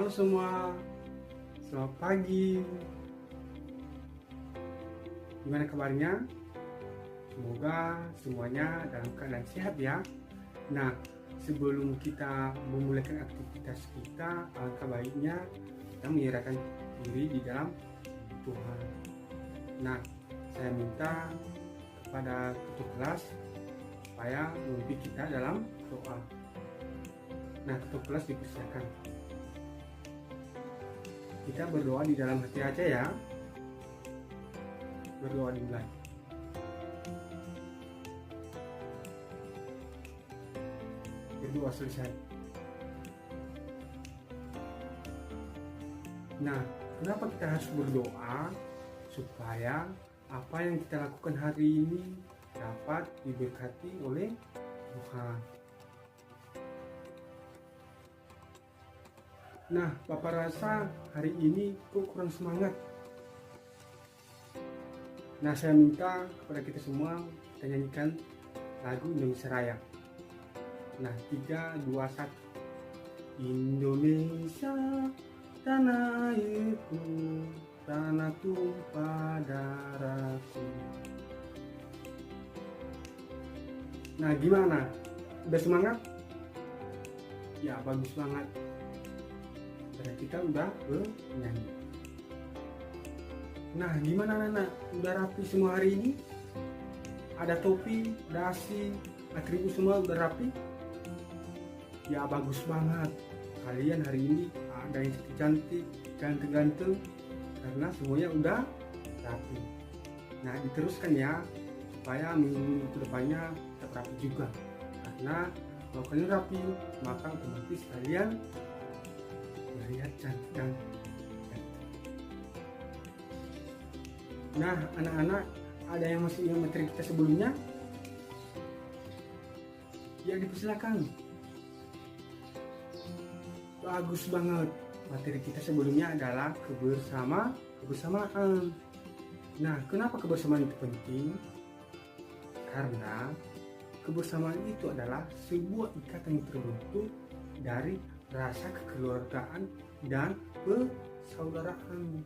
Halo semua, selamat pagi. Gimana kabarnya? Semoga semuanya dalam keadaan sehat ya. Nah, sebelum kita memulai aktivitas kita, alangkah baiknya kita menyerahkan diri di dalam Tuhan. Nah, saya minta kepada ketua kelas supaya memimpin kita dalam doa. Nah, ketua kelas dipersilakan. Kita berdoa di dalam hati aja ya. Berdoa dimulai. Berdoa selesai. Nah, kenapa kita harus berdoa? Supaya apa yang kita lakukan hari ini dapat diberkati oleh Tuhan. Nah, Bapak rasa hari ini kok kurang semangat. Nah, saya minta kepada kita semua kita nyanyikan lagu Indonesia Raya. Nah, 3, 2, 1. Indonesia, tanah airku, tanah tumpah darahku. Nah, gimana? Udah semangat? Ya, bagus banget. Berarti kita udah bernyanyi. Nah, gimana anak? Udah rapi semua hari ini? Ada topi, dasi, atribut semua udah rapi? Ya, bagus banget. Kalian hari ini ada yang cantik, ganteng-ganteng, karena semuanya udah rapi. Nah, diteruskan ya, supaya minggu kedepannya tetap rapi juga. Karena kalau kalian rapi, maka otomatis kalian terlihat cantik dan ganteng. Nah, anak-anak, ada yang masih ingat materi kita sebelumnya? Ya, dipersilakan. Bagus banget. Materi kita sebelumnya adalah kebersamaan. Nah, kenapa kebersamaan itu penting? Karena kebersamaan itu adalah sebuah ikatan yang terbentuk dari rasa kekeluargaan dan persaudaraan.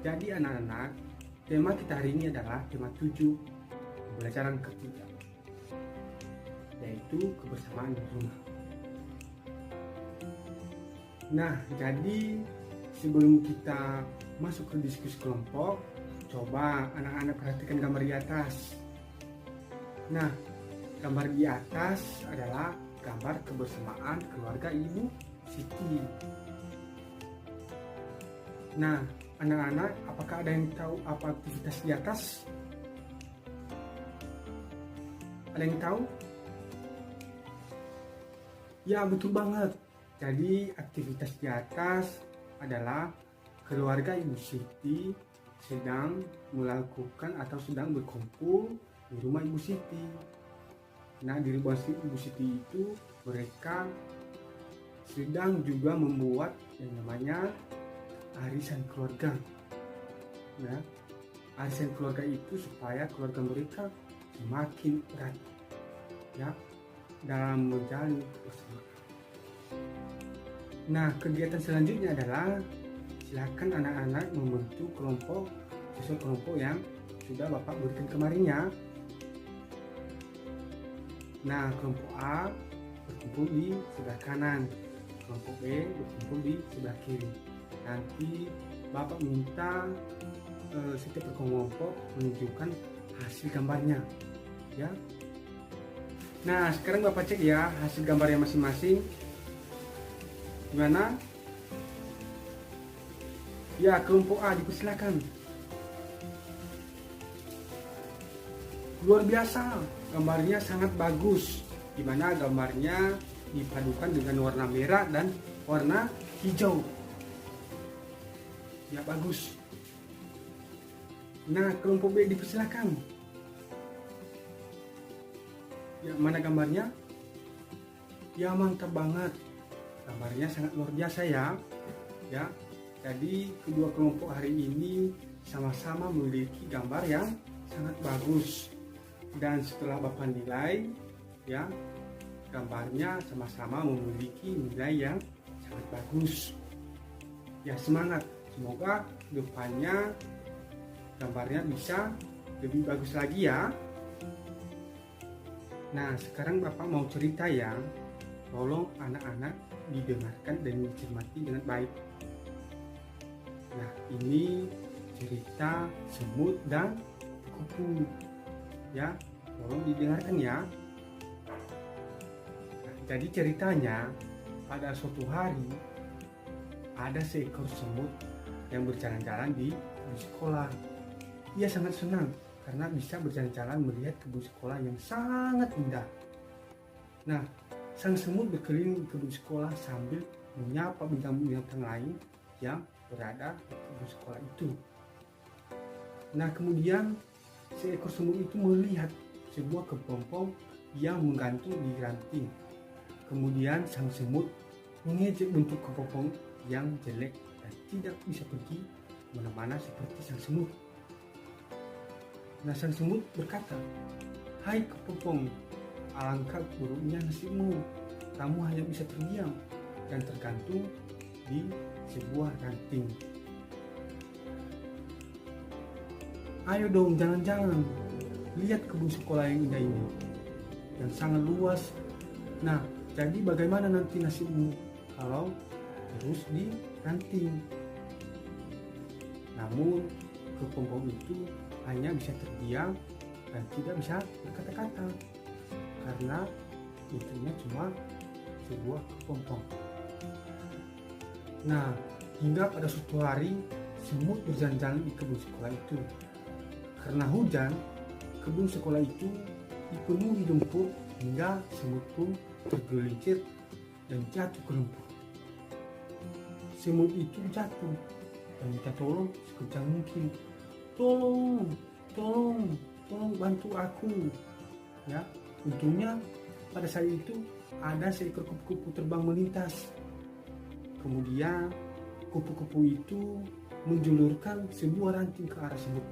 Jadi anak-anak, tema kita hari ini adalah tema 7, pembelajaran ketiga, yaitu kebersamaan di rumah. Nah, jadi sebelum kita masuk ke diskusi kelompok, coba anak-anak perhatikan gambar di atas. Nah, gambar di atas adalah gambar kebersamaan keluarga Ibu Siti. Nah, anak-anak, apakah ada yang tahu apa aktivitas di atas? Ada yang tahu? Ya, betul banget. Jadi aktivitas di atas adalah keluarga Ibu Siti sedang melakukan atau sedang berkumpul di rumah Ibu Siti. Nah, di rumah Ibu Siti itu mereka sedang juga membuat yang namanya arisan keluarga. Nah, arisan keluarga itu supaya keluarga mereka semakin erat ya dalam menjalin kebersamaan. Nah, kegiatan selanjutnya adalah silakan anak-anak membentuk kelompok sesuai kelompok yang sudah Bapak berikan kemarin ya. Nah, kelompok A berkumpul di sebelah kanan, kelompok B berkumpul di sebelah kiri. Nanti Bapak minta setiap kelompok menunjukkan hasil gambarnya ya. Nah, sekarang Bapak cek ya hasil gambarnya masing-masing. Gimana? Ya, kelompok A dipersilakan. Luar biasa, gambarnya sangat bagus. Dimana gambarnya dipadukan dengan warna merah dan warna hijau. Ya, bagus. Nah, kelompok B dipersilakan. Ya, mana gambarnya? Ya, mantap banget. Gambarnya sangat luar biasa ya. Ya, jadi kedua kelompok hari ini sama-sama memiliki gambar yang sangat bagus. Dan setelah Bapak nilai, ya, gambarnya sama-sama memiliki nilai yang sangat bagus. Ya, semangat, semoga depannya gambarnya bisa lebih bagus lagi ya. Nah, sekarang Bapak mau cerita ya. Tolong anak-anak didengarkan dan dicermati dengan baik. Nah, ini cerita semut dan kupu. Ya, tolong didengarkan ya. Nah, jadi ceritanya, pada suatu hari ada seekor semut yang berjalan-jalan di sekolah. Ia sangat senang karena bisa berjalan-jalan melihat kebun sekolah yang sangat indah. Nah, sang semut berkeliling kebun sekolah sambil menyapa binatang-binatang lain yang berada di kebun sekolah itu. Nah, kemudian seekor semut itu melihat sebuah kepompong yang menggantung di ranting. Kemudian sang semut mengejek bentuk kepompong yang jelek dan tidak bisa pergi kemana-mana seperti sang semut. Nah, sang semut berkata, "Hai kepompong, alangkah buruknya nasibmu. Kamu hanya bisa terdiam dan tergantung di sebuah ranting. Ayo dong, jangan-jangan. Lihat kebun sekolah yang indah ini, yang sangat luas. Nah, jadi bagaimana nanti nasibmu kalau terus di ranting?" Namun, kepompong itu hanya bisa terdiam dan tidak bisa berkata-kata karena itunya cuma sebuah kepompong. Nah, hingga pada suatu hari semut berjalan-jalan di kebun sekolah itu. Karena hujan, kebun sekolah itu dipenuhi lumpur hingga semut pun tergelincir dan jatuh ke lumpur. Semut itu jatuh dan minta tolong sekencang mungkin. Tolong bantu aku. Ya, untungnya pada saat itu ada seekor kupu-kupu terbang melintas. Kemudian kupu-kupu itu menjulurkan sebuah ranting ke arah semut.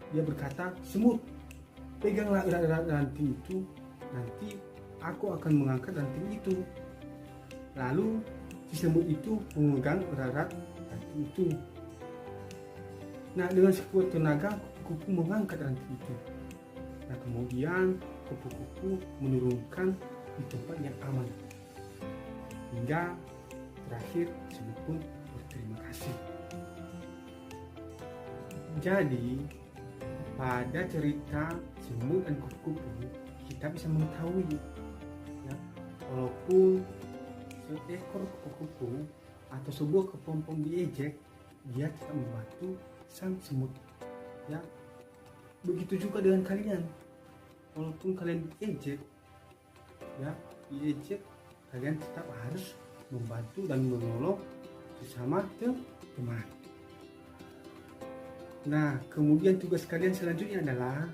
Dia berkata, "Semut, peganglah erat-erat ranting itu, nanti aku akan mengangkat ranting itu." Lalu si semut itu memegang erat-erat ranting itu. Nah, dengan sekuat tenaga kupu-kupu mengangkat ranting itu. Nah, kemudian kupu-kupu menurunkan di tempat yang aman. Hingga terakhir semut pun berterima kasih. Jadi, pada cerita semut dan kupu-kupu kita bisa mengetahui ya, walaupun seekor kupu-kupu atau sebuah kepompong diejek, dia tetap membantu sang semut. Ya, begitu juga dengan kalian. Walaupun kalian diejek, kalian tetap harus membantu dan menolong sesama teman. Nah, kemudian tugas kalian selanjutnya adalah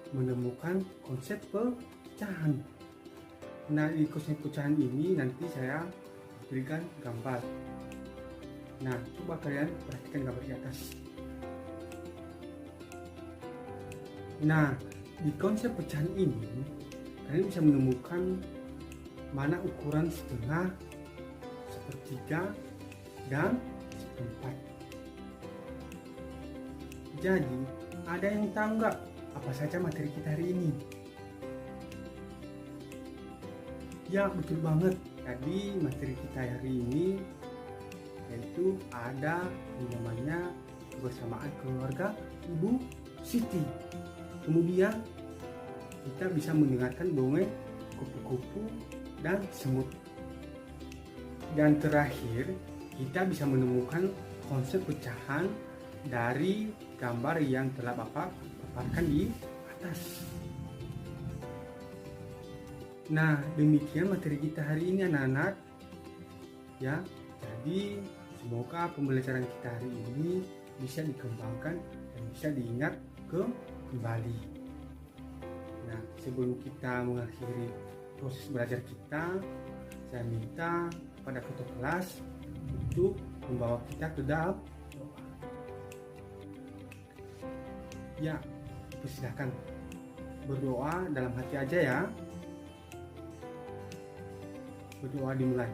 menemukan konsep pecahan. Nah, di konsep pecahan ini nanti saya berikan gambar. Nah, coba kalian perhatikan gambar di atas. Nah, di konsep pecahan ini kalian bisa menemukan mana ukuran setengah, sepertiga, dan seperempat. Jadi, ada yang tahu nggak apa saja materi kita hari ini? Ya, betul banget. Jadi, materi kita hari ini yaitu ada yang namanya kebersamaan keluarga Ibu Siti. Kemudian kita bisa mendengarkan dongeng kupu-kupu dan semut. Dan terakhir, kita bisa menemukan konsep pecahan dari gambar yang telah Bapak paparkan di atas. Nah, demikian materi kita hari ini anak-anak. Ya, jadi semoga pembelajaran kita hari ini bisa dikembangkan dan bisa diingat kembali. Nah, sebelum kita mengakhiri proses belajar kita, saya minta kepada ketua kelas untuk membawa kita ke dalam doa. Ya, persilakan. berdoa dalam hati aja ya. Berdoa dimulai.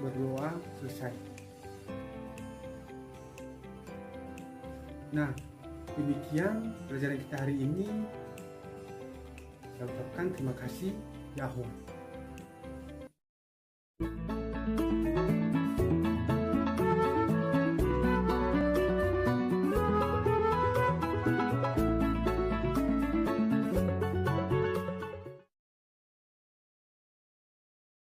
Berdoa selesai. Nah, demikian pelajaran kita hari ini. Saya ucapkan terima kasih. Yahoo.